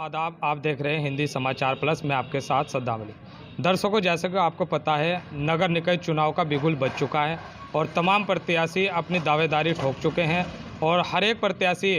आदाब। आप देख रहे हैं हिंदी समाचार प्लस में आपके साथ सद्दाम अली। दर्शकों, जैसे कि आपको पता है, नगर निकाय चुनाव का बिगुल बज चुका है और तमाम प्रत्याशी अपनी दावेदारी ठोक चुके हैं और हर एक प्रत्याशी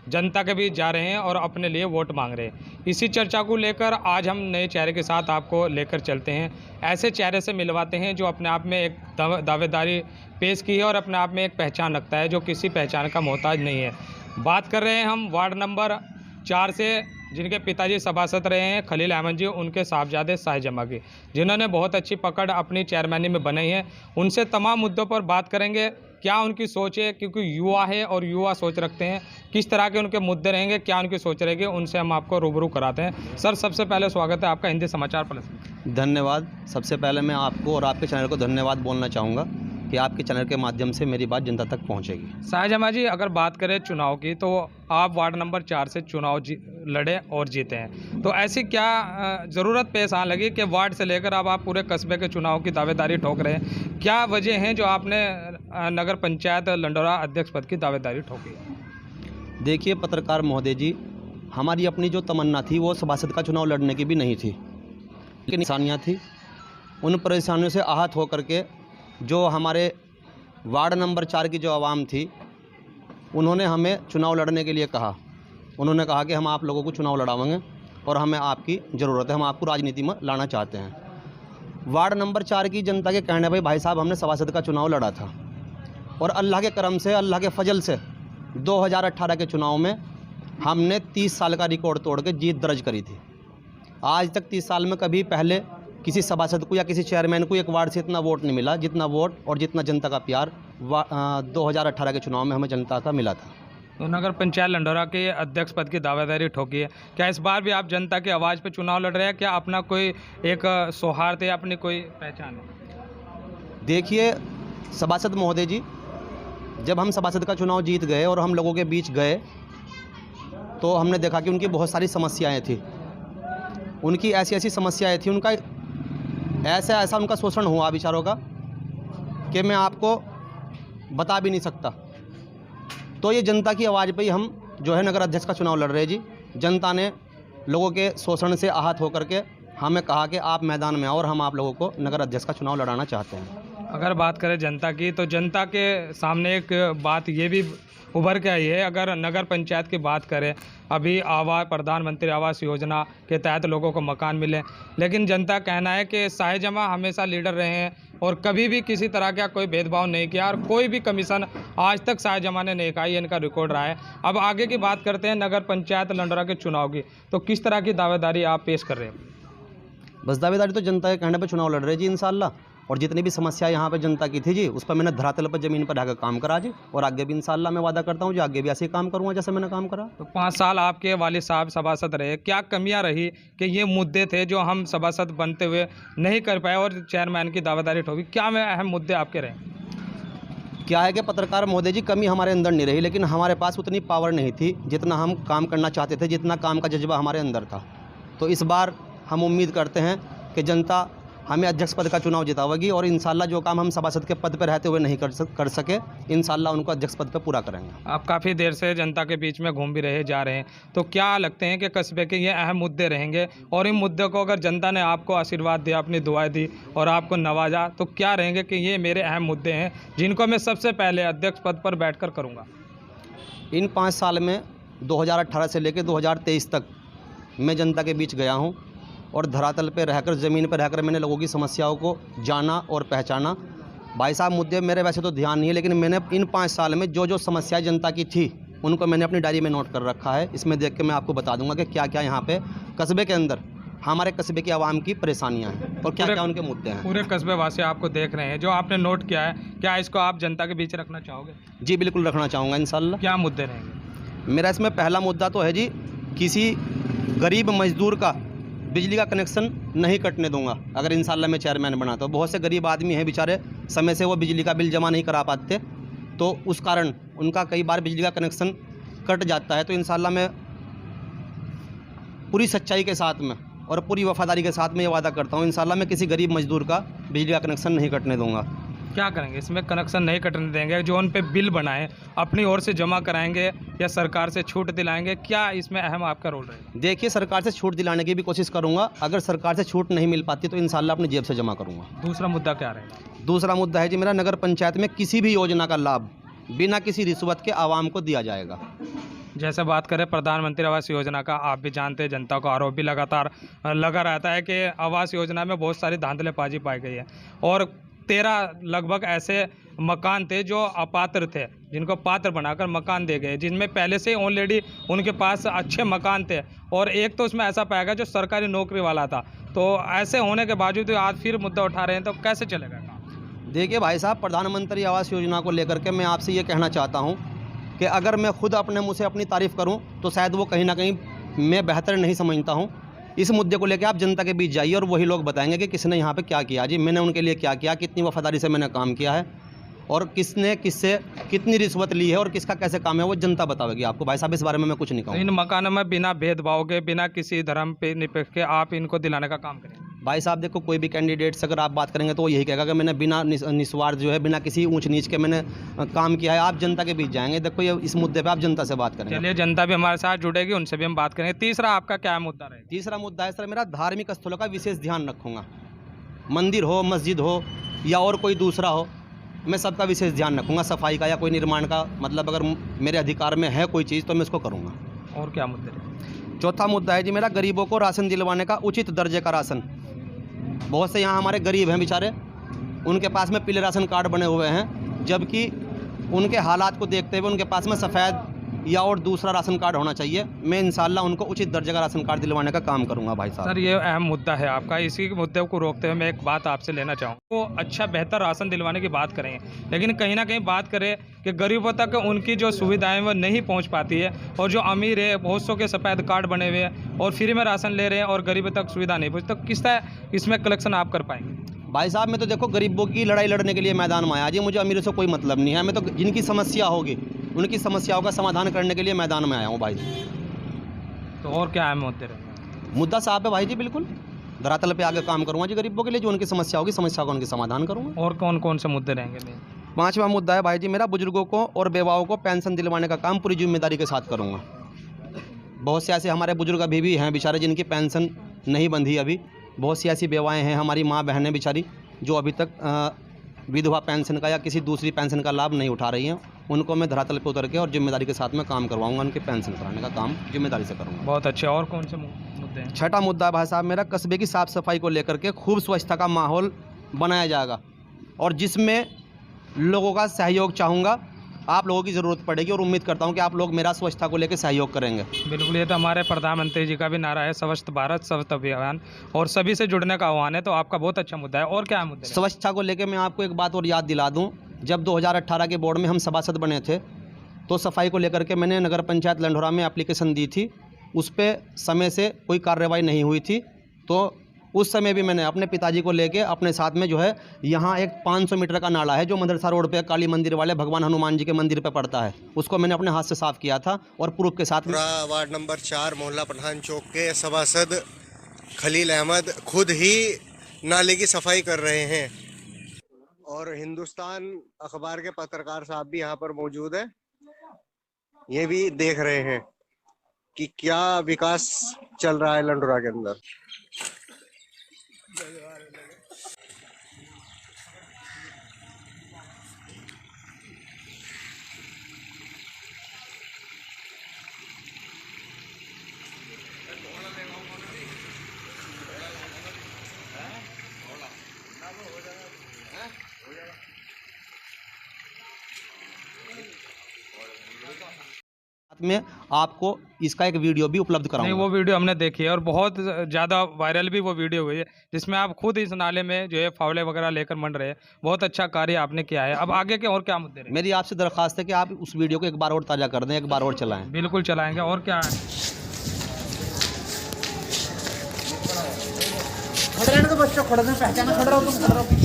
जनता के बीच जा रहे हैं और अपने लिए वोट मांग रहे हैं। इसी चर्चा को लेकर आज हम नए चेहरे के साथ आपको लेकर चलते हैं, ऐसे चेहरे से मिलवाते हैं जो अपने आप में एक दावेदारी पेश की है और अपने आप में एक पहचान रखता है, जो किसी पहचान का मोहताज नहीं है। बात कर रहे हैं हम वार्ड नंबर 4 से, जिनके पिताजी सभासद रहे हैं खलील अहमद जी, उनके साहबजादे शाहजमा की, जिन्होंने बहुत अच्छी पकड़ अपनी चेयरमैनी में बनाई है। उनसे तमाम मुद्दों पर बात करेंगे, क्या उनकी सोच है, क्योंकि युवा है और युवा सोच रखते हैं, किस तरह के उनके मुद्दे रहेंगे, क्या उनकी सोच रहेगी, उनसे हम आपको रूबरू कराते हैं। सर, सबसे पहले स्वागत है आपका हिंदी समाचार प्लस में। धन्यवाद। सबसे पहले मैं आपको और आपके चैनल को धन्यवाद बोलना चाहूँगा कि आपके चैनल के माध्यम से मेरी बात जनता तक पहुँचेगी। शाहजमा जी, अगर बात करें चुनाव की, तो आप वार्ड नंबर 4 से चुनाव लड़े और जीते हैं, तो ऐसी क्या ज़रूरत पेश आने लगी कि वार्ड से लेकर अब आप पूरे कस्बे के चुनाव की दावेदारी ठोक रहे हैं? क्या वजह है जो आपने नगर पंचायत लंडौरा अध्यक्ष पद की दावेदारी ठोकी? देखिए पत्रकार महोदय जी, हमारी अपनी जो तमन्ना थी वो सभासद का चुनाव लड़ने की भी नहीं थी, लेकिन परेशानियाँ थी। उन परेशानियों से आहत होकर के जो हमारे वार्ड नंबर 4 की जो आवाम थी, उन्होंने हमें चुनाव लड़ने के लिए कहा। उन्होंने कहा कि हम आप लोगों को चुनाव लड़ाएंगे और हमें आपकी ज़रूरत है, हम आपको राजनीति में लाना चाहते हैं। वार्ड नंबर 4 की जनता के कहने पर भाई साहब हमने सभासद का चुनाव लड़ा था और अल्लाह के करम से, अल्लाह के फजल से 2018 के चुनाव में हमने 30 साल का रिकॉर्ड तोड़ के जीत दर्ज करी थी। आज तक 30 साल में कभी पहले किसी सभासद को या किसी चेयरमैन को एक वार्ड से इतना वोट नहीं मिला, जितना वोट और जितना जनता का प्यार 2018 के चुनाव में हमें जनता का मिला था। तो नगर पंचायत लंडौरा के अध्यक्ष पद की दावेदारी ठोकी है, क्या इस बार भी आप जनता की आवाज़ पे चुनाव लड़ रहे हैं? क्या अपना कोई एक सौहार्द है, अपनी कोई पहचान है? देखिए सभासद महोदय जी, जब हम सभासद का चुनाव जीत गए और हम लोगों के बीच गए तो हमने देखा कि उनकी बहुत सारी समस्याएं थी, उनकी ऐसी ऐसी समस्याएं थी, उनका ऐसा उनका शोषण हुआ बेचारों का कि मैं आपको बता भी नहीं सकता। तो ये जनता की आवाज़ पे ही हम जो है नगर अध्यक्ष का चुनाव लड़ रहे हैं जी। जनता ने लोगों के शोषण से आहत होकर के हमें कहा कि आप मैदान में आओ और हम आप लोगों को नगर अध्यक्ष का चुनाव लड़ाना चाहते हैं। अगर बात करें जनता की, तो जनता के सामने एक बात ये भी उभर के आई है, अगर नगर पंचायत की बात करें, अभी प्रधानमंत्री आवास योजना के तहत लोगों को मकान मिले, लेकिन जनता कहना है कि शाहजमा हमेशा लीडर रहे हैं और कभी भी किसी तरह का कोई भेदभाव नहीं किया और कोई भी कमीशन आज तक शाहजमा ने नहीं खाई, इनका रिकॉर्ड रहा है। अब आगे की बात करते हैं नगर पंचायत लंडौरा के चुनाव की, तो किस तरह की दावेदारी आप पेश कर रहे हैं? बस दावेदारी तो जनता के कहने पर चुनाव लड़ रहे जी इंशाल्लाह, और जितनी भी समस्या यहाँ पे जनता की थी जी, उस पर मैंने धरातल पर ज़मीन पर रहकर काम करा जी, और आगे भी इंशाल्लाह मैं वादा करता हूँ जी, आगे भी ऐसे ही काम करूँगा जैसे मैंने काम करा। तो 5 साल आपके वालिद साहब सभासद रहे, क्या कमियां रही कि ये मुद्दे थे जो हम सभासद बनते हुए नहीं कर पाए और चेयरमैन की दावेदारी ठोकी? क्या में अहम मुद्दे आपके रहे? क्या है कि पत्रकार महोदय जी, कमी हमारे अंदर नहीं रही, लेकिन हमारे पास उतनी पावर नहीं थी जितना हम काम करना चाहते थे, जितना काम का जज्बा हमारे अंदर था। तो इस बार हम उम्मीद करते हैं कि जनता हमें अध्यक्ष पद का चुनाव जितावेगी और इंशाल्लाह जो काम हम सभासद के पद पर रहते हुए नहीं कर सके, इंशाल्लाह उनको अध्यक्ष पद पर पूरा करेंगे। आप काफ़ी देर से जनता के बीच में घूम भी रहे जा रहे हैं, तो क्या लगते हैं कि कस्बे के ये अहम मुद्दे रहेंगे और इन मुद्दों को अगर जनता ने आपको आशीर्वाद दिया, अपनी दुआएं दी और आपको नवाजा, तो क्या रहेंगे कि ये मेरे अहम मुद्दे हैं जिनको मैं सबसे पहले अध्यक्ष पद पर बैठ कर करूँगा? इन 5 साल में 2018 से लेकर 2023 तक मैं जनता के बीच गया हूँ और धरातल पे रहकर, ज़मीन पर रहकर मैंने लोगों की समस्याओं को जाना और पहचाना। भाई साहब, मुद्दे मेरे वैसे तो ध्यान नहीं है, लेकिन मैंने इन 5 साल में जो जो समस्याएं जनता की थी उनको मैंने अपनी डायरी में नोट कर रखा है। इसमें देख के मैं आपको बता दूंगा कि क्या क्या यहाँ पे कस्बे के अंदर हमारे कस्बे की आवाम की परेशानियाँ हैं और क्या क्या उनके मुद्दे हैं। पूरे कस्बे वासी आपको देख रहे हैं, जो आपने नोट किया है, क्या इसको आप जनता के बीच रखना चाहोगे? जी बिल्कुल रखना चाहूँगा इंशाल्लाह। क्या मुद्दे रहेंगे? मेरा इसमें पहला मुद्दा तो है जी, किसी गरीब मजदूर का बिजली का कनेक्शन नहीं कटने दूंगा अगर इंशाल्लाह मैं चेयरमैन बना। तो बहुत से गरीब आदमी हैं बेचारे, समय से वो बिजली का बिल जमा नहीं करा पाते, तो उस कारण उनका कई बार बिजली का कनेक्शन कट जाता है। तो इंशाल्लाह मैं पूरी सच्चाई के साथ में और पूरी वफादारी के साथ में ये वादा करता हूँ, इंशाल्लाह मैं किसी गरीब मजदूर का बिजली का कनेक्शन नहीं कटने दूँगा। क्या करेंगे इसमें? कनेक्शन नहीं कटने देंगे? जो उन पे बिल बनाए अपनी ओर से जमा कराएंगे या सरकार से छूट दिलाएंगे? क्या इसमें अहम आपका रोल रहेगा? देखिए, सरकार से छूट दिलाने की भी कोशिश करूँगा। अगर सरकार से छूट नहीं मिल पाती तो इंशाल्लाह अपनी जेब से जमा करूँगा। दूसरा मुद्दा क्या रहेगा? दूसरा मुद्दा है जी मेरा, नगर पंचायत में किसी भी योजना का लाभ बिना किसी रिश्वत के आवाम को दिया जाएगा। जैसे बात करें प्रधानमंत्री आवास योजना का, आप भी जानते हैं जनता को आरोप भी लगातार लगा रहता है कि आवास योजना में बहुत सारी धांधलेबाजी पाई गई है और 13 लगभग ऐसे मकान थे जो अपात्र थे, जिनको पात्र बनाकर मकान दे गए, जिनमें पहले से ऑलरेडी उनके पास अच्छे मकान थे और एक तो उसमें ऐसा पाया गया जो सरकारी नौकरी वाला था। तो ऐसे होने के बावजूद आज फिर मुद्दा उठा रहे हैं, तो कैसे चलेगा काम? देखिए भाई साहब, प्रधानमंत्री आवास योजना को लेकर के मैं आपसे ये कहना चाहता हूँ कि अगर मैं खुद अपने मुँह से अपनी तारीफ़ करूँ तो शायद वो कहीं ना कहीं मैं बेहतर नहीं समझता हूँ। इस मुद्दे को लेकर आप जनता के बीच जाइए और वही लोग बताएंगे कि किसने यहाँ पे क्या किया जी, मैंने उनके लिए क्या किया, कितनी वफादारी से मैंने काम किया है और किसने किससे कितनी रिश्वत ली है और किसका कैसे काम है, वो जनता बतावेगी आपको। भाई साहब, इस बारे में मैं कुछ नहीं कहूँगा। इन मकानों में बिना भेदभाव के, बिना किसी धर्म पे निरपेक्ष के आप इनको दिलाने का काम करें। भाई साहब देखो, कोई भी कैंडिडेट से अगर आप बात करेंगे तो वो यही कहेगा कि मैंने बिना निस्वार्थ जो है, बिना किसी ऊंच नीच के मैंने काम किया है। आप जनता के बीच जाएंगे, देखो ये इस मुद्दे पे आप जनता से बात करेंगे। चलिए, जनता भी हमारे साथ जुड़ेगी, उनसे भी हम बात करेंगे। तीसरा आपका क्या मुद्दा रहेगा? तीसरा मुद्दा है सर मेरा, धार्मिक स्थलों का विशेष ध्यान रखूँगा। मंदिर हो, मस्जिद हो या और कोई दूसरा हो, मैं सबका विशेष ध्यान रखूँगा। सफाई का या कोई निर्माण का, मतलब अगर मेरे अधिकार में है कोई चीज़ तो मैं उसको करूँगा। और क्या मुद्दे रहेंगे? चौथा मुद्दा है जी मेरा, गरीबों को राशन दिलवाने का, उचित दर्जे का राशन। बहुत से यहाँ हमारे गरीब हैं बेचारे, उनके पास में पीले राशन कार्ड बने हुए हैं, जबकि उनके हालात को देखते हुए उनके पास में सफ़ेद या और दूसरा राशन कार्ड होना चाहिए। मैं इंशाल्लाह उनको उचित दर्जे का राशन कार्ड दिलवाने का काम करूंगा। भाई साहब सर, ये अहम मुद्दा है आपका। इसी मुद्दे को रोकते हुए मैं एक बात आपसे लेना चाहूँ, वो अच्छा बेहतर राशन दिलवाने की बात करें, लेकिन कहीं ना कहीं बात करें कि गरीबों तक उनकी जो सुविधाएं वो नहीं पहुंच पाती है और जो अमीर है बहुत सौ के सफ़ेद कार्ड बने हुए हैं और फ्री में राशन ले रहे हैं और गरीबों तक सुविधा नहीं पहुँचती, तो किस तरह इसमें कलेक्शन आप कर पाएंगे? भाई साहब, मैं तो देखो गरीबों की लड़ाई लड़ने के लिए मैदान में आया जी, मुझे अमीरों से कोई मतलब नहीं है। मैं तो जिनकी समस्या होगी उनकी समस्याओं का समाधान करने के लिए मैदान में आया हूँ भाई। तो और क्या अहम मुद्दे रहेंगे? मुद्दा साहब है भाई जी, बिल्कुल धरातल पे आगे काम करूँगा जी गरीबों के लिए। जो उनकी समस्या होगी, समस्या का उनके समाधान करूँगा। और कौन कौन से मुद्दे रहेंगे? पाँचवा मुद्दा है भाई जी मेरा, बुजुर्गों को और बेवाओं को पेंशन दिलवाने का काम पूरी जिम्मेदारी के साथ करूँगा। बहुत से ऐसे हमारे बुजुर्ग अभी भी हैं बेचारे जिनकी पेंशन नहीं बंधी अभी। बहुत सी ऐसी बेवाएँ हैं, हमारी माँ बहनें बेचारी, जो अभी तक विधवा पेंशन का या किसी दूसरी पेंशन का लाभ नहीं उठा रही हैं। उनको मैं धरातल पर उतर के और जिम्मेदारी के साथ में काम करवाऊंगा, उनके पेंशन कराने का काम जिम्मेदारी से करूंगा। बहुत अच्छे। और कौन से मुद्दे हैं? छठा मुद्दा है भाई साहब मेरा, कस्बे की साफ़ सफाई को लेकर के खूब स्वच्छता का माहौल बनाया जाएगा और जिसमें लोगों का सहयोग चाहूँगा। आप लोगों की ज़रूरत पड़ेगी और उम्मीद करता हूँ कि आप लोग मेरा स्वच्छता को लेकर सहयोग करेंगे। बिल्कुल, ये तो हमारे प्रधानमंत्री जी का भी नारा है, स्वच्छ भारत स्वच्छ अभियान, और सभी से जुड़ने का आह्वान है। तो आपका बहुत अच्छा मुद्दा है। और क्या है मुद्दे? स्वच्छता को लेकर मैं आपको एक बात और याद दिला दूँ, जब 2018 के बोर्ड में हम सभासद बने थे तो सफाई को लेकर के मैंने नगर पंचायत लंढोरा में एप्लीकेशन दी थी। उस पर समय से कोई कार्रवाई नहीं हुई थी, तो उस समय भी मैंने अपने पिताजी को लेके अपने साथ में जो है, यहाँ एक 500 मीटर का नाला है जो मदरसा रोड पे काली मंदिर वाले भगवान हनुमान जी के मंदिर पे पड़ता है, उसको मैंने अपने हाथ से साफ़ किया था और प्रूफ के साथ। वार्ड नंबर 4 मोहल्ला पठान चौक के सभासद खलील अहमद खुद ही नाले की सफाई कर रहे हैं और हिंदुस्तान अखबार के पत्रकार साहब भी यहाँ पर मौजूद है। ये भी देख रहे हैं कि क्या विकास चल रहा है लंढोरा के अंदर। में आपको इसका एक वीडियो भी उपलब्ध नहीं, कराऊंगा। वो वीडियो हमने देखी है और बहुत ज़्यादा वायरल भी वो वीडियो हुई है, जिसमें आप खुद इस नाले में जो है फावड़े वगैरह लेकर मंड रहे हैं। बहुत अच्छा कार्य आपने किया है। अब आगे के और क्या मुद्दे रहे? मेरी आपसे दरख्वास्त है कि आप उस वीडियो को एक बार और ताज़ा कर दें, एक बार और चलाएं। बिल्कुल चलाएंगे। और क्या है?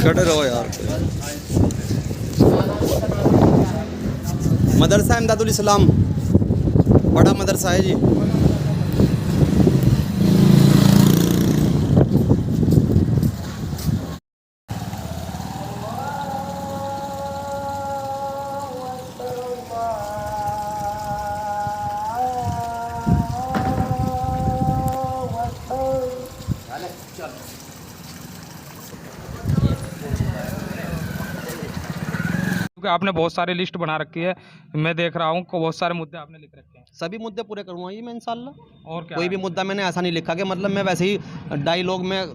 खड़े रहो यार। मदरसा इमदादुल इस्लाम बड़ा मदरसा है जी। क्योंकि आपने बहुत सारी लिस्ट बना रखी है, मैं देख रहा हूँ बहुत सारे मुद्दे आपने लिख रखे हैं। सभी मुद्दे पूरे करूँगा ये मैं इंशाल्लाह। और क्या कोई भी मुद्दा मैंने ऐसा नहीं लिखा कि मतलब मैं वैसे ही डायलॉग में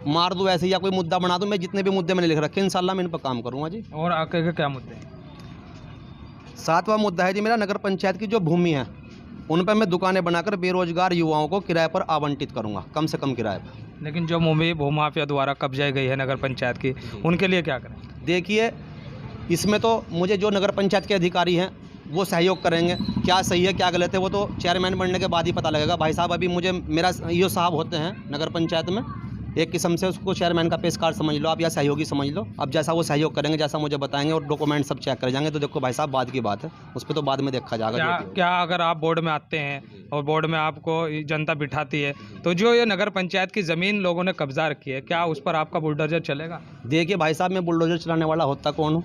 मार दूँ वैसे ही या कोई मुद्दा बना दूँ। मैं जितने भी मुद्दे मैंने लिख रखे हैं इंशाल्लाह मैं इन पर काम करूँगा जी। और आगे के क्या मुद्दे हैं? 7वां मुद्दा है जी मेरा नगर पंचायत की जो भूमि है उन पर मैं दुकानें बनाकर बेरोजगार युवाओं को किराए पर आवंटित करूँगा, कम से कम किराए पर। लेकिन जो भूमाफिया द्वारा कब्जाई गई है नगर पंचायत की, उनके लिए क्या करें? देखिए इसमें तो मुझे जो नगर पंचायत के अधिकारी हैं वो सहयोग करेंगे, क्या सही है क्या गलत है वो तो चेयरमैन बनने के बाद ही पता लगेगा। भाई साहब अभी मुझे मेरा ईओ साहब होते हैं नगर पंचायत में, एक किस्म से उसको चेयरमैन का पेशकार समझ लो आप या सहयोगी समझ लो। अब जैसा वो सहयोग करेंगे, जैसा मुझे बताएंगे और डॉक्यूमेंट सब चेक कर जाएंगे तो देखो भाई साहब बाद की बात है, उस पर तो बाद में देखा जाएगा। क्या अगर आप बोर्ड में आते हैं और बोर्ड में आपको जनता बिठाती है तो जो ये नगर पंचायत की ज़मीन लोगों ने कब्जा रखी है, क्या उस पर आपका बुलडोजर चलेगा? देखिए भाई साहब मैं बुलडोजर चलाने वाला होता कौन हूँ?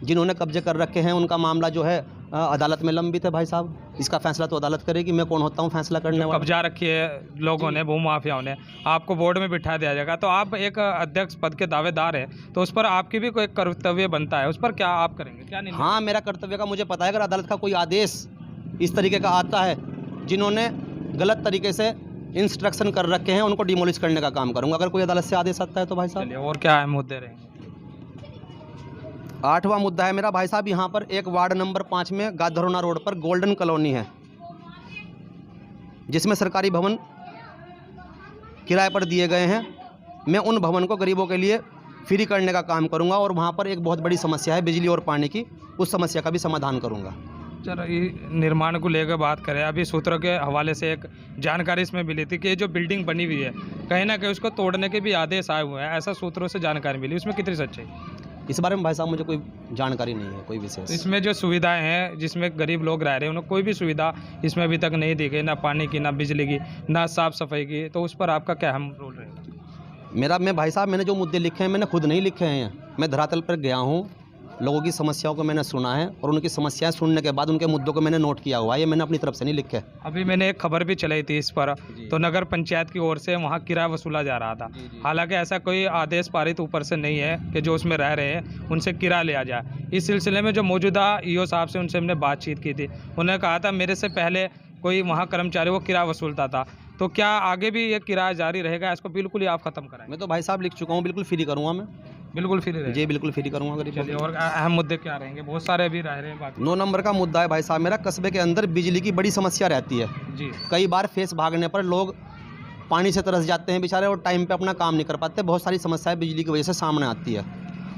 जिन्होंने कब्जे कर रखे हैं उनका मामला जो है अदालत में लंबित है भाई साहब। इसका फैसला तो अदालत करेगी, मैं कौन होता हूँ फैसला करने वाला? कब्जा रखी है लोगों ने, भूमाफियाओं ने, आपको बोर्ड में बिठा दिया जाएगा तो आप एक अध्यक्ष पद के दावेदार हैं तो उस पर आपकी भी कोई कर्तव्य बनता है, उस पर क्या आप करेंगे? क्या नहीं? हाँ मेरा कर्तव्य का मुझे पता है। अगर अदालत का कोई आदेश इस तरीके का आता है, जिन्होंने गलत तरीके से इंस्ट्रक्शन कर रखे हैं उनको डिमोलिश करने का काम करूँगा, अगर कोई अदालत से आदेश आता है तो भाई साहब। और क्या है मुद्दे रहेंगे? 8वां मुद्दा है मेरा भाई साहब, यहाँ पर एक वार्ड नंबर 5 में गाधरोना रोड पर गोल्डन कॉलोनी है जिसमें सरकारी भवन किराए पर दिए गए हैं। मैं उन भवन को गरीबों के लिए फ्री करने का काम करूंगा और वहाँ पर एक बहुत बड़ी समस्या है बिजली और पानी की, उस समस्या का भी समाधान करूंगा। चलो निर्माण को लेकर बात करें, अभी सूत्रों के हवाले से एक जानकारी इसमें मिली थी कि ये जो बिल्डिंग बनी हुई है कहीं ना कहीं उसको तोड़ने के भी आदेश आए हुए हैं, ऐसा सूत्रों से जानकारी मिली, उसमें कितनी सच्चाई? इस बारे में भाई साहब मुझे कोई जानकारी नहीं है कोई विशेष। इसमें जो सुविधाएं हैं जिसमें गरीब लोग रह रहे हैं उन्हें कोई भी सुविधा इसमें अभी तक नहीं दी गई, ना पानी की, ना बिजली की, ना साफ़ सफाई की, तो उस पर आपका क्या अहम रोल रहेगा? मैं भाई साहब मैंने जो मुद्दे लिखे हैं मैंने खुद नहीं लिखे हैं, मैं धरातल पर गया हूँ, लोगों की समस्याओं को मैंने सुना है और उनकी समस्याएं सुनने के बाद उनके मुद्दों को मैंने नोट किया हुआ है, ये मैंने अपनी तरफ से नहीं लिखे। अभी मैंने एक खबर भी चलाई थी इस पर, तो नगर पंचायत की ओर से वहाँ किराया वसूला जा रहा था। हालांकि ऐसा कोई आदेश पारित ऊपर से नहीं है कि जो उसमें रह रहे हैं उनसे किराया लिया जाए। इस सिलसिले में जो मौजूदा ईओ साहब से उनसे हमने बातचीत की थी, उन्होंने कहा था मेरे से पहले कोई वहाँ कर्मचारी वो किराया वसूलता था, तो क्या आगे भी ये किराया जारी रहेगा? इसको बिल्कुल ही आप ख़त्म कराएं? मैं तो भाई साहब लिख चुका हूँ, बिल्कुल फ्री करूँगा मैं, बिल्कुल फ्री रहेगा जी, बिल्कुल फ्री करूँगा गरीब। चलिए, और अहम मुद्दे क्या रहेंगे? बहुत सारे अभी रह रहे हैं बाकी। 9 नंबर का मुद्दा है भाई साहब मेरा, कस्बे के अंदर बिजली की बड़ी समस्या रहती है जी। कई बार फेस भागने पर लोग पानी से तरस जाते हैं बेचारे और टाइम पे अपना काम नहीं कर पाते, बहुत सारी समस्याएं बिजली की वजह से सामने आती है।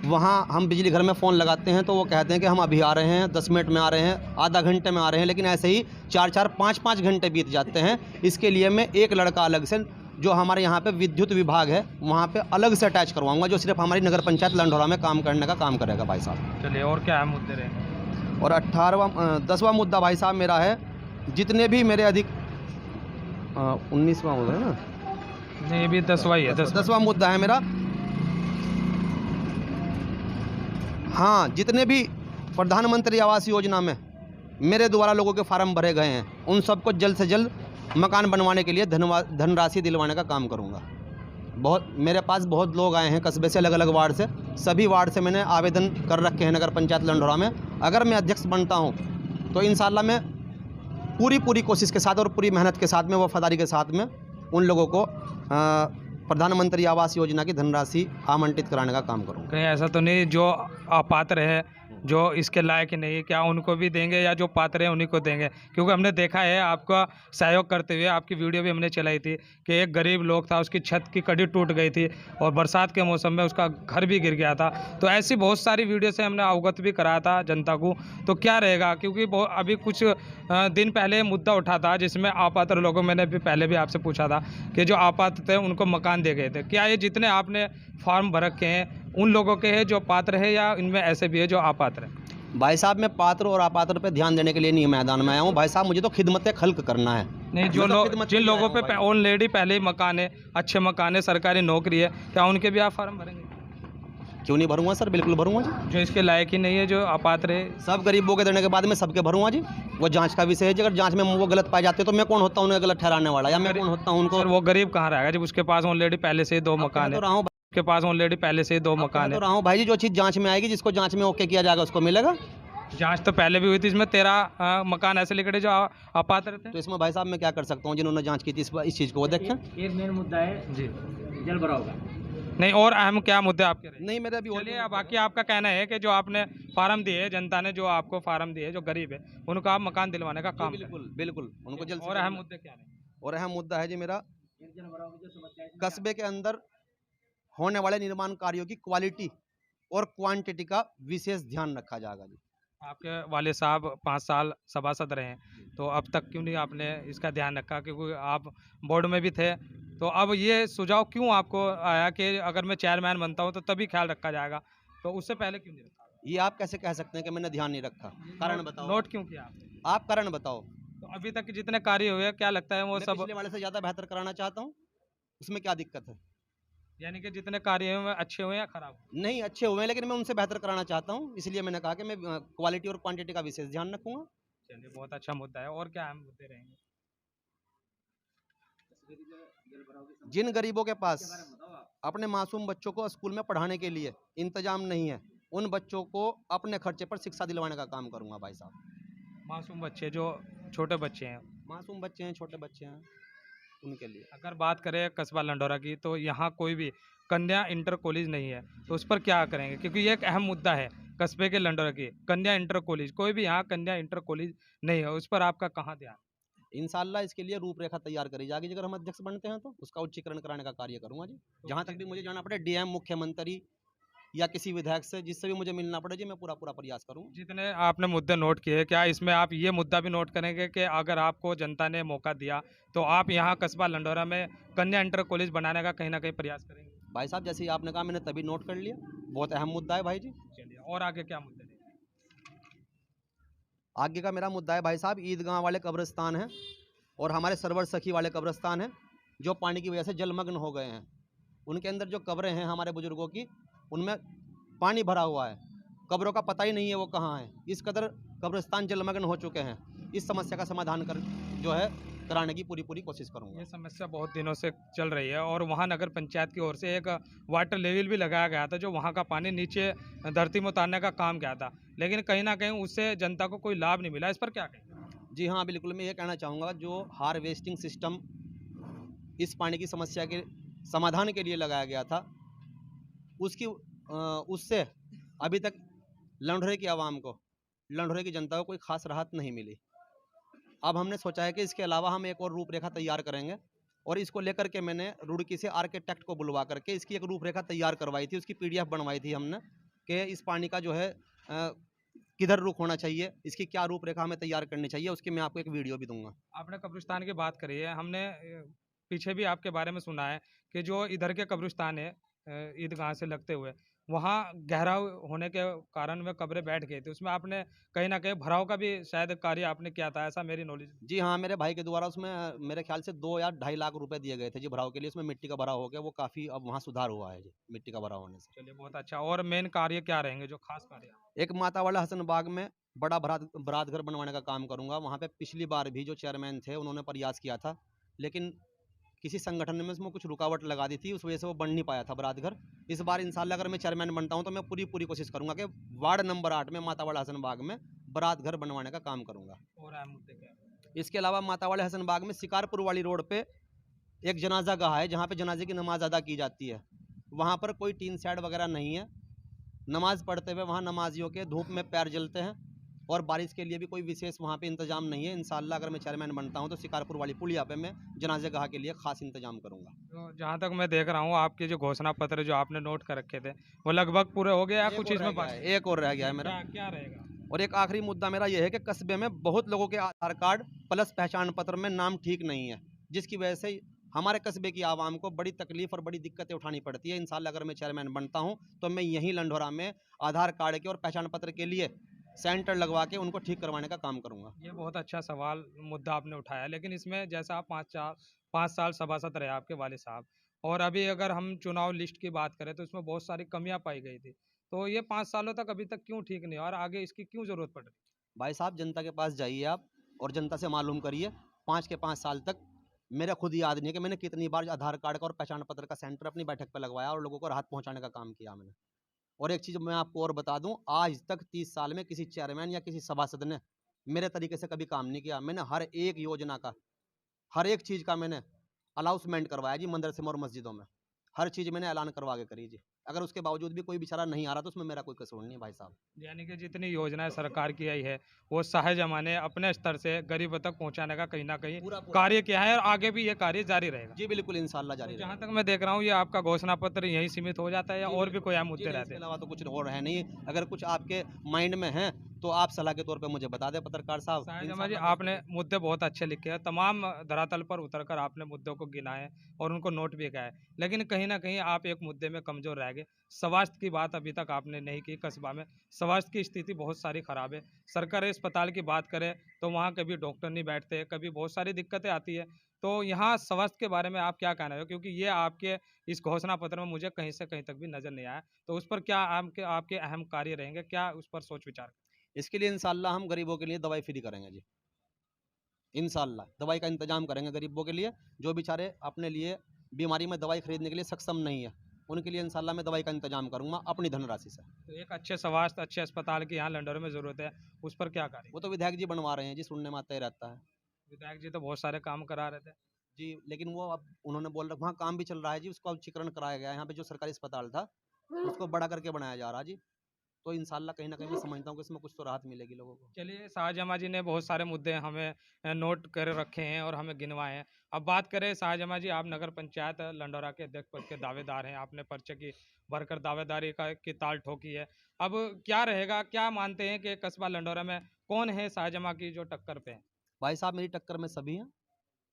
वहाँ हम बिजली घर में फ़ोन लगाते हैं तो वो कहते हैं कि हम अभी आ रहे हैं, 10 मिनट में आ रहे हैं, आधा घंटे में आ रहे हैं, लेकिन ऐसे ही 4-4, 5-5 घंटे बीत जाते हैं। इसके लिए मैं एक लड़का अलग से जो हमारे यहाँ पे विद्युत विभाग है वहाँ पे अलग से अटैच करवाऊंगा, जो सिर्फ हमारी नगर पंचायत लंढौरा में काम करने का काम करेगा भाई साहब। चलिए, और क्या अहम मुद्दे रहेंगे? और 10वां मुद्दा भाई साहब मेरा है, जितने भी मेरे 19वां मुद्दा है ना, नहीं ये भी 10वां ही है। 10वां मुद्दा है मेरा, हाँ, जितने भी प्रधानमंत्री आवास योजना में मेरे द्वारा लोगों के फार्म भरे गए हैं उन सबको जल्द से जल्द मकान बनवाने के लिए धनराशि दिलवाने का काम करूंगा। मेरे पास बहुत लोग आए हैं कस्बे से, अलग अलग वार्ड से, सभी वार्ड से मैंने आवेदन कर रखे हैं नगर पंचायत लंढौरा में। अगर मैं अध्यक्ष बनता हूं तो इंशाल्लाह मैं पूरी कोशिश के साथ और पूरी मेहनत के साथ में, वफादारी के साथ में उन लोगों को प्रधानमंत्री आवास योजना की धनराशि आवंटित कराने का काम करूँगा। कहीं ऐसा तो नहीं जो अपात्र है, जो इसके लायक नहीं है, क्या उनको भी देंगे या जो पात्र हैं उन्हीं को देंगे? क्योंकि हमने देखा है आपका सहयोग करते हुए, आपकी वीडियो भी हमने चलाई थी कि एक गरीब लोग था, उसकी छत की कड़ी टूट गई थी और बरसात के मौसम में उसका घर भी गिर गया था। तो ऐसी बहुत सारी वीडियो से हमने अवगत भी कराया था जनता को। तो क्या रहेगा, क्योंकि अभी कुछ दिन पहले मुद्दा उठा था जिसमें अपात्र लोगों, मैंने भी पहले भी आपसे पूछा था कि जो अपात्र थे उनको मकान दे गए थे, क्या ये जितने आपने फॉर्म भर रखे हैं उन लोगों के हैं जो पात्र है या इनमें ऐसे भी है जो अपात्र है? भाई साहब मैं पात्र और अपात्र पे ध्यान देने के लिए नहीं मैदान में आया हूँ भाई साहब, मुझे तो खिदमत खल्क करना है। नहीं, जो लोग, जिन लोगों पे ऑलरेडी पहले ही मकान है, अच्छे मकान है, सरकारी नौकरी है, क्या उनके भी आप फॉर्म भरेंगे? क्यों नहीं भरूंगा सर, बिल्कुल भरूंगा जी। जो इसके लायक ही नहीं है, जो अपात्र है, सब गरीबों के देने के बाद में सबके भरूंगा जी। वो जांच का विषय है जी, अगर जांच में वो गलत पाए जाते तो मैं कौन होता हूँ उन्हें गलत ठहराने वाला, या मैं कौन होता हूँ उनको? वो गरीब कहाँ रहेगा जब उसके पास ऑलरेडी पहले से 2 मकान है? जिसके पास ऑलरेडी पहले से ही 2 अब मकान कह है। तो रहा हूँ भाई जी, जो चीज़ जांच में आएगी, जिसको जांच में ओके किया जाएगा उसको मिलेगा। जांच तो पहले भी हुई थी, इसमें 13 मकान ऐसे लिखे थे जो अपात्र थे। तो इसमें भाई साहब मैं क्या कर सकता हूँ, जिन्होंने जांच की थी इस चीज़ को वो देखें। एक मेन मुद्दा है जी। जल भराव का। नहीं, और अहम क्या मुद्दे आपके रहे? नहीं, मेरे अभी और चलिए, अब बाकी आपका कहना है कि जो आपने फार्म दिए, जनता ने जो आपको फार्म दिए, जो गरीब है उनको आप मकान दिलवाने का काम करें। बिल्कुल बिल्कुल उनको जल्द से और जल्द अहम मुद्दे क्या रहे? और अहम मुद्दा है जी मेरा, एक जल भराव की जो समस्या है, कस्बे के अंदर होने वाले निर्माण कार्यों की क्वालिटी और क्वांटिटी का विशेष ध्यान रखा जाएगा जी। आपके वाले साहब 5 साल सभासद रहे हैं, तो अब तक क्यों नहीं आपने इसका ध्यान रखा? क्योंकि आप बोर्ड में भी थे, तो अब ये सुझाव क्यों आपको आया कि अगर मैं चेयरमैन बनता हूँ तो तभी ख्याल रखा जाएगा, तो उससे पहले क्यों नहीं रखा? ये आप कैसे कह सकते हैं कि मैंने ध्यान नहीं रखा? कारण बताओ। नोट क्यों किया आपने? आप कारण बताओ। तो अभी तक जितने कार्य हुए, क्या लगता है वो मैं सब, पिछले वाले से ज़्यादा बेहतर कराना चाहता हूँ, उसमें क्या दिक्कत है? यानी कि जितने कार्य हुए अच्छे हुए या खराब हुए? नहीं, अच्छे हुए हैं, लेकिन मैं उनसे बेहतर कराना चाहता हूँ, इसलिए मैंने कहा कि मैं क्वालिटी और क्वांटिटी का विशेष ध्यान रखूंगा। चलिए, बहुत अच्छा मुद्दा है। और क्या अहम मुद्दे रहेंगे? जिन गरीबों के पास अपने मासूम बच्चों को स्कूल में पढ़ाने के लिए इंतजाम नहीं है, उन बच्चों को अपने खर्चे पर शिक्षा दिलवाने का काम करूंगा भाई साहब। मासूम बच्चे, जो छोटे बच्चे हैं, मासूम बच्चे हैं, छोटे बच्चे हैं, उनके लिए। अगर बात करें कस्बा लंडौरा की, तो यहाँ कोई भी कन्या इंटर कॉलेज नहीं है, तो उस पर क्या करेंगे? क्योंकि ये एक अहम मुद्दा है कस्बे के लंडौरा की, कन्या इंटर कॉलेज, कोई भी यहाँ कन्या इंटर कॉलेज नहीं है, उस पर आपका कहाँ ध्यान? इंशाल्लाह इसके लिए रूपरेखा तैयार करी जाएगी, अगर हम अध्यक्ष बनते हैं तो उसका उच्चीकरण कराने का कार्य करूंगा जी। जहां तक भी मुझे जाना पड़े, डीएम, मुख्यमंत्री या किसी विधायक से, जिससे भी मुझे मिलना पड़े जी, मैं पूरा पूरा प्रयास करूंगा। जितने आपने मुद्दे नोट किए, क्या इसमें आप ये मुद्दा भी नोट करेंगे कि अगर आपको जनता ने मौका दिया तो आप यहाँ कस्बा लंडौरा में कन्या इंटर कॉलेज बनाने का कहीं ना कहीं प्रयास करेंगे? भाई साहब, जैसे ही आपने कहा मैंने तभी नोट कर लिया, बहुत अहम मुद्दा है भाई जी। चलिए, और आगे क्या मुद्दे रहेंगे? आगे का मेरा मुद्दा है भाई साहब, ईदगाह वाले कब्रिस्तान हैं और हमारे सरवर सखी वाले कब्रिस्तान हैं, जो पानी की वजह से जलमग्न हो गए हैं। उनके अंदर जो कब्रें हैं हमारे बुजुर्गों की, उनमें पानी भरा हुआ है, कब्रों का पता ही नहीं है वो कहाँ है। इस कदर कब्रिस्तान जलमग्न हो चुके हैं। इस समस्या का समाधान कर जो है कराने की पूरी पूरी कोशिश करूंगा। ये समस्या बहुत दिनों से चल रही है, और वहाँ नगर पंचायत की ओर से एक वाटर लेवल भी लगाया गया था, जो वहाँ का पानी नीचे धरती में उतारने का काम किया था, लेकिन कहीं ना कहीं उससे जनता को कोई लाभ नहीं मिला। इस पर क्या कहेंगे? जी हाँ, बिल्कुल, मैं ये कहना चाहूँगा, जो हार्वेस्टिंग सिस्टम इस पानी की समस्या के समाधान के लिए लगाया गया था, उससे अभी तक लंढोरे की आवाम को, लंढोरे की जनता को कोई खास राहत नहीं मिली। अब हमने सोचा है कि इसके अलावा हम एक और रूपरेखा तैयार करेंगे, और इसको लेकर के मैंने रुड़की से आर्किटेक्ट को बुलवा करके इसकी एक रूपरेखा तैयार करवाई थी, उसकी पीडीएफ बनवाई थी हमने, कि इस पानी का जो है किधर रुख होना चाहिए, इसकी क्या रूपरेखा हमें तैयार करनी चाहिए, उसकी मैं आपको एक वीडियो भी दूंगा। आपने कब्रिस्तान की बात करी है, हमने पीछे भी आपके बारे में सुना है कि जो इधर के कब्रिस्तान है ईदगाह से लगते हुए, वहाँ गहराव होने के कारण में कब्रें बैठ गई थी, उसमें आपने कहीं ना कहीं भराव का भी शायद कार्य आपने किया था, ऐसा मेरी नॉलेज। जी हाँ, मेरे भाई के द्वारा उसमें मेरे ख्याल से 2 या 2.5 लाख रुपए दिए गए थे जी भराव के लिए। उसमें मिट्टी का भराव हो गया, वो काफ़ी अब वहाँ सुधार हुआ है जी, मिट्टी का भराव होने से। चलिए, बहुत अच्छा। और मेन कार्य क्या रहेंगे, जो खास कार्य? एक माता वाला हसन बाग में बड़ा बरात घर बनवाने का काम करूंगा। वहाँ पे पिछली बार भी जो चेयरमैन थे उन्होंने प्रयास किया था, लेकिन किसी संगठन ने उसमें कुछ रुकावट लगा दी थी, उस वजह से वो बन नहीं पाया था बरात घर। इस बार इंशाल्लाह अगर मैं चेयरमैन बनता हूँ तो मैं पूरी कोशिश करूंगा कि वार्ड नंबर 8 में माता वाला हसन बाग में बरात घर बनवाने का काम करूंगा। और अहम मुद्दे क्या हैं? इसके अलावा माता वाले हसन बाग में शिकारपुर वाली रोड पे एक जनाजा गाह है, जहाँ पे जनाजे की नमाज अदा की जाती है। वहाँ पर कोई टीन शेड वगैरह नहीं है। नमाज पढ़ते हुए वहाँ नमाजियों के धूप में पैर जलते हैं, और बारिश के लिए भी कोई विशेष वहाँ पे इंतजाम नहीं है। इंशाल्लाह अगर मैं चेयरमैन बनता हूँ तो शिकारपुर वाली पुलिया पे मैं जनाजे गाह के लिए खास इंतजाम करूँगा। तो जहाँ तक मैं देख रहा हूँ, आपके जो घोषणा पत्र जो आपने नोट कर रखे थे वो लगभग पूरे हो गए या कुछ इसमें बाकी? एक और रह गया है मेरा। क्या रहेगा? और एक आखिरी मुद्दा मेरा यह है कि कस्बे में बहुत लोगों के आधार कार्ड प्लस पहचान पत्र में नाम ठीक नहीं है, जिसकी वजह से हमारे कस्बे की आवाम को बड़ी तकलीफ और बड़ी दिक्कतें उठानी पड़ती है। इंशाल्लाह अगर मैं चेयरमैन बनता हूं तो मैं यहीं लंढोरा में आधार कार्ड के और पहचान पत्र के लिए सेंटर लगवा के उनको ठीक करवाने का काम करूंगा। ये बहुत अच्छा सवाल मुद्दा आपने उठाया, लेकिन इसमें जैसा आप 5 साल सभासद रहे आपके वाले साहब, और अभी अगर हम चुनाव लिस्ट की बात करें तो इसमें बहुत सारी कमियां पाई गई थी, तो ये 5 सालों तक अभी तक क्यों ठीक नहीं हुआ और आगे इसकी क्यों जरूरत पड़ रही? भाई साहब, जनता के पास जाइए आप और जनता से मालूम करिए 5 के 5 साल तक मेरा खुद याद नहीं है कि मैंने कितनी बार आधार कार्ड का और पहचान पत्र का सेंटर अपनी बैठक पे लगवाया और लोगों को राहत पहुंचाने का काम किया मैंने। और एक चीज़ मैं आपको और बता दूं, आज तक 30 साल में किसी चेयरमैन या किसी सभासद ने मेरे तरीके से कभी काम नहीं किया। मैंने हर एक योजना का, हर एक चीज़ का मैंने अनाउंसमेंट करवाया जी, मदरसे में और मस्जिदों में हर चीज़ मैंने ऐलान करवा के करी जी। अगर उसके बावजूद भी कोई बेचारा नहीं आ रहा तो उसमें मेरा कोई कसूर नहीं है भाई साहब। यानी कि जितनी योजनाएं सरकार की आई है वो शाहजहां ने अपने स्तर से गरीबों तक पहुंचाने का कहीं ना कहीं पूरा कार्य किया है और आगे भी ये कार्य जारी रहेगा। जी बिल्कुल, इंशाल्लाह जारी जहाँ रहेगा। तक मैं देख रहा हूँ ये आपका घोषणा पत्र यहीं सीमित हो जाता है या जी, और भी कोई अहम जी मुद्दे नहीं, रहते इसके हैं? अलावा तो कुछ और है नहीं। अगर कुछ आपके माइंड में है तो आप सलाह के तौर पे मुझे बता दें पत्रकार साहब। शाहजहां जी, इंशाल्लाह आपने मुद्दे बहुत अच्छे लिखे हैं, तमाम धरातल पर उतरकर आपने मुद्दों को गिना है और उनको नोट भी किया है, लेकिन कहीं ना कहीं आप एक मुद्दे में कमजोर रह गए। स्वास्थ्य की बात अभी तक आपने नहीं की। कस्बा में स्वास्थ्य की स्थिति बहुत सारी खराब है। सरकारी अस्पताल की बात करें तो वहाँ कभी डॉक्टर नहीं बैठते, कभी बहुत सारी दिक्कतें आती है। तो यहाँ स्वास्थ्य के बारे में आप क्या कहना है, क्योंकि ये आपके इस घोषणा पत्र में मुझे कहीं से कहीं तक भी नजर नहीं आया, तो उस पर क्या आपके आपके अहम कार्य रहेंगे, क्या उस पर सोच विचार? इसके लिए इंशाल्लाह हम गरीबों के लिए दवाई फ्री करेंगे जी। इंशाल्लाह दवाई का इंतजाम करेंगे गरीबों के लिए, जो बेचारे अपने लिए बीमारी में दवाई खरीदने के लिए सक्षम नहीं है, उनके लिए इंशाल्लाह मैं दवाई का इंतजाम करूंगा अपनी धनराशि से। तो एक अच्छे स्वास्थ्य अच्छे अस्पताल की यहाँ लंडौर में जरूरत है, उस पर क्या करें? वो तो विधायक जी बनवा रहे हैं जी, सुनने में आता ही रहता है। विधायक जी तो बहुत सारे काम करा रहे थे। जी, लेकिन वो अब उन्होंने बोल रखा, वहाँ काम भी चल रहा है जी, उसको अब चिकरण कराया गया है। यहाँ पे जो सरकारी अस्पताल था उसको बड़ा करके बनाया जा रहा है जी। तो इंशाल्लाह कहीं ना कहीं मैं समझता हूँ कि इसमें कुछ तो राहत मिलेगी लोगों को। चलिए, शाहजहां जी ने बहुत सारे मुद्दे हमें नोट कर रखे हैं और हमें गिनवाए हैं। अब बात करें शाहजहां जी, आप नगर पंचायत लंडौरा के अध्यक्ष पद के दावेदार हैं, आपने पर्चे की भरकर दावेदारी का की ताल ठोकी है। अब क्या रहेगा, क्या मानते हैं कि कस्बा लंडौरा में कौन है शाहजहां की जो टक्कर पे है? भाई साहब मेरी टक्कर में सभी हैं,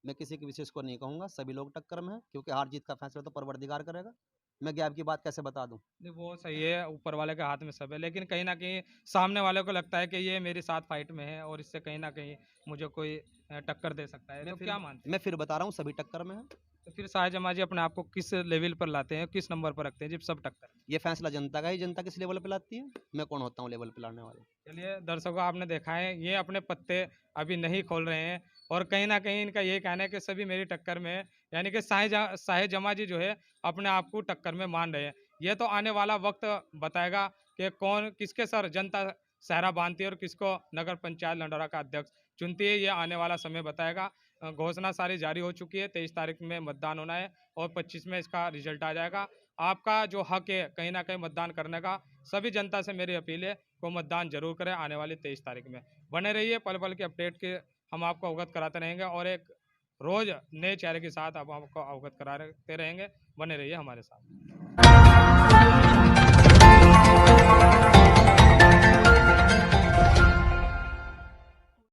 मैं किसी के विशेष को नहीं कहूँगा, सभी लोग टक्कर में हैं, क्योंकि हार जीत का फैसला तो परवरदिगार करेगा। मैं गैप की बात कैसे बता दूँ। नहीं, वो सही है, ऊपर वाले के हाथ में सब है, लेकिन कहीं ना कहीं सामने वाले को लगता है कि ये मेरे साथ फाइट में है और इससे कहीं ना कहीं मुझे कोई टक्कर दे सकता है। तो क्या मानते हैं? मैं फिर बता रहा हूँ सभी टक्कर में हैं। तो फिर शाहजहां जी अपने आप को किस लेवल पर लाते हैं, किस नंबर पर रखते हैं जब सब टक्कर? ये फैसला जनता का ही, जनता किस लेवल पे लाती है, मैं कौन होता हूँ लेवल पे लाने वाला। चलिए दर्शकों, आपने देखा है ये अपने पत्ते अभी नहीं खोल रहे हैं और कहीं ना कहीं इनका ये कहना है कि सभी मेरी टक्कर में है, यानी कि शाहजहां जी जो है अपने आप को टक्कर में मान रहे हैं। ये तो आने वाला वक्त बताएगा कि कौन किसके सर जनता सहरा बांधती है और किसको नगर पंचायत लंडौरा का अध्यक्ष चुनती है, ये आने वाला समय बताएगा। घोषणा सारी जारी हो चुकी है, 23 तारीख में मतदान होना है और 25 में इसका रिजल्ट आ जाएगा। आपका जो हक है कहीं ना कहीं मतदान करने का, सभी जनता से मेरी अपील है को मतदान जरूर करें आने वाली 23 तारीख में। बने रहिए, पल पल के अपडेट के हम आपको अवगत कराते रहेंगे और एक रोज नए चेहरे के साथ अब आपको अवगत कराते रहेंगे। बने रहिए हमारे साथ।